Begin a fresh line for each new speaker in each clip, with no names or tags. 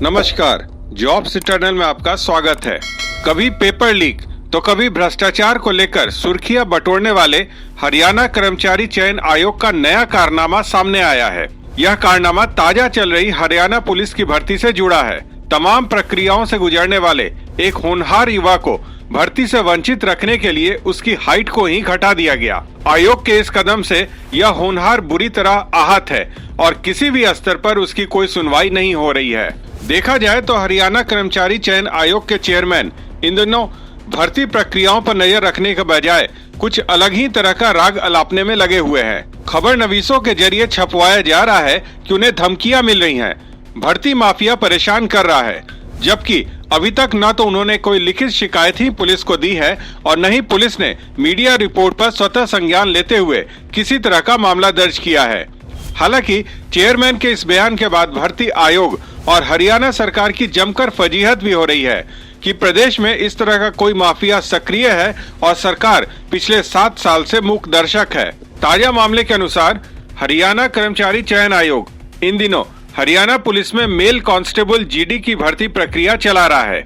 नमस्कार, job Citadel में आपका स्वागत है। कभी पेपर लीक तो कभी भ्रष्टाचार को लेकर सुर्खियां बटोरने वाले हरियाणा कर्मचारी चयन आयोग का नया कारनामा सामने आया है। यह कारनामा ताजा चल रही हरियाणा पुलिस की भर्ती से जुड़ा है। तमाम प्रक्रियाओं से गुजरने वाले एक होनहार युवा को भर्ती से वंचित रखने के लिए उसकी हाइट को ही घटा दिया गया। आयोग के इस कदम से यह होनहार बुरी तरह आहत है और किसी भी स्तर पर उसकी कोई सुनवाई नहीं हो रही है। देखा जाए तो हरियाणा कर्मचारी चयन आयोग के चेयरमैन इन दिनों भर्ती प्रक्रियाओं पर नजर रखने के बजाय कुछ अलग ही तरह का राग अलापने में लगे हुए हैं। खबर नवीसों के जरिए छपवाया जा रहा है कि उन्हें धमकियां मिल रही हैं, भर्ती माफिया परेशान कर रहा है, जबकि अभी तक न तो उन्होंने कोई लिखित शिकायत ही पुलिस को दी है और न ही पुलिस ने मीडिया रिपोर्ट पर स्वतः संज्ञान लेते हुए किसी तरह का मामला दर्ज किया है। हालांकि चेयरमैन के इस बयान के बाद भर्ती आयोग और हरियाणा सरकार की जमकर फजीहत भी हो रही है कि प्रदेश में इस तरह का कोई माफिया सक्रिय है और सरकार पिछले 7 साल से मूक दर्शक है। ताजा मामले के अनुसार हरियाणा कर्मचारी चयन आयोग इन दिनों हरियाणा पुलिस में मेल कांस्टेबल जीडी की भर्ती प्रक्रिया चला रहा है।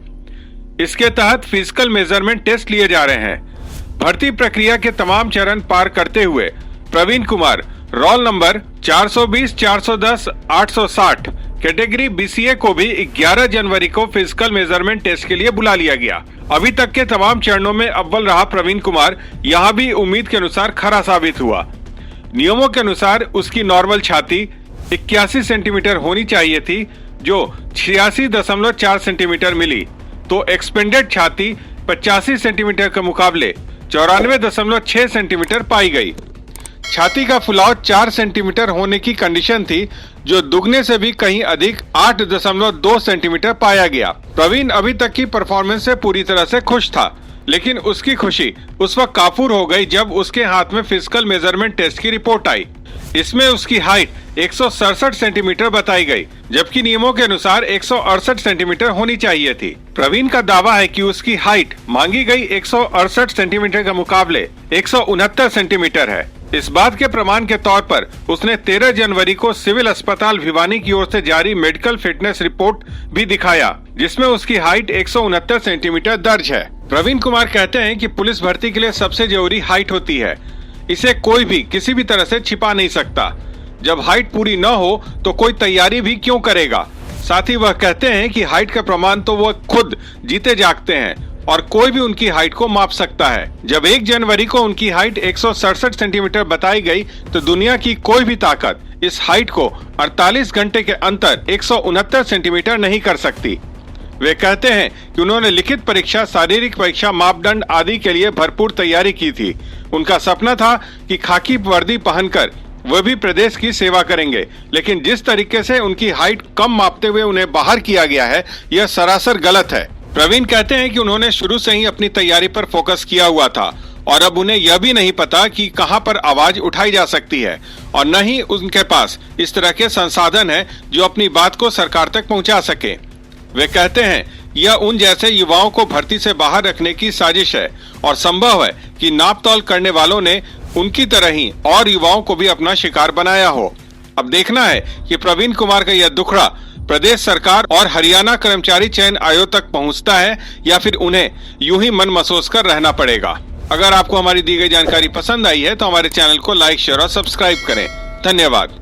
इसके तहत फिजिकल मेजरमेंट टेस्ट लिए जा रहे हैं। भर्ती प्रक्रिया के तमाम चरण पार करते हुए Praveen Kumar roll number 420, 410, 860 category BCA को भी 11 जनवरी को फिजिकल मेजरमेंट टेस्ट के लिए बुला लिया गया। अभी तक के तमाम चरणों में अव्वल रहा प्रवीण कुमार यहाँ भी उम्मीद के अनुसार खरा साबित हुआ। नियमों के अनुसार उसकी नॉर्मल छाती 81 सेंटीमीटर होनी चाहिए थी, जो 86.4 सेंटीमीटर मिली, तो एक्सपेंडेड छाती 85 सेंटीमीटर के मुकाबले 94.6 सेंटीमीटर पाई गई। छाती का फुलाव 4 सेंटीमीटर होने की कंडीशन थी, जो दुगने से भी कहीं अधिक 8.2 सेंटीमीटर पाया गया। प्रवीण अभी तक की परफॉर्मेंस से पूरी तरह से खुश था, लेकिन उसकी खुशी उस वक्त काफूर हो गई जब उसके हाथ में फिजिकल मेजरमेंट टेस्ट की रिपोर्ट आई। इसमें उसकी हाइट 167 सेंटीमीटर बताई गई, जबकि नियमों के अनुसार 168 सेंटीमीटर होनी चाहिए थी। प्रवीण का दावा है कि उसकी हाइट मांगी गई 168 सेंटीमीटर के मुकाबले 169 सेंटीमीटर है। इस बात के प्रमाण के तौर पर उसने 13 जनवरी को सिविल अस्पताल भिवानी की ओर से जारी मेडिकल फिटनेस रिपोर्ट भी दिखाया, जिसमें उसकी हाइट 169 सेंटीमीटर दर्ज है। प्रवीण कुमार कहते हैं कि पुलिस भर्ती के लिए सबसे जरूरी हाइट होती है। इसे कोई भी किसी भी तरह से छिपा नहीं सकता। जब हाइट पूरी न हो तो कोई तैयारी भी क्यों करेगा। साथ ही वह कहते हैं कि हाइट का प्रमाण तो वह खुद जीते जागते हैं और कोई भी उनकी हाइट को माप सकता है। जब 1 जनवरी को उनकी हाइट 167 सेंटीमीटर बताई गई तो दुनिया की कोई भी ताकत इस हाइट को 48 घंटे के अंतर 169 सेंटीमीटर नहीं कर सकती। वे कहते हैं कि उन्होंने लिखित परीक्षा, शारीरिक परीक्षा, मापदंड आदि के लिए भरपूर तैयारी की थी। उनका सपना था कि खाकी वर्दी पहनकर वह भी प्रदेश की सेवा करेंगे, लेकिन जिस तरीके से उनकी हाइट कम मापते हुए उन्हें बाहर किया गया है, यह सरासर गलत है। प्रवीण कहते हैं कि उन्होंने शुरू से ही अपनी तैयारी पर फोकस किया हुआ था और अब उन्हें यह भी नहीं पता कि कहां पर आवाज उठाई जा सकती है और न ही उनके पास इस तरह के संसाधन है जो अपनी बात को सरकार तक पहुंचा सके। वे कहते हैं यह उन जैसे युवाओं को भर्ती से बाहर रखने की साजिश है और संभव है कि नापतोल करने वालों ने उनकी तरह ही और युवाओं को भी अपना शिकार बनाया हो। अब देखना है कि प्रवीण कुमार का यह दुखड़ा प्रदेश सरकार और हरियाणा कर्मचारी चयन आयोग तक पहुंचता है या फिर उन्हें यूं ही मन महसूस कर रहना पड़ेगा। अगर आपको हमारी दी गई जानकारी पसंद आई है तो हमारे चैनल को लाइक, शेयर और सब्सक्राइब करें। धन्यवाद।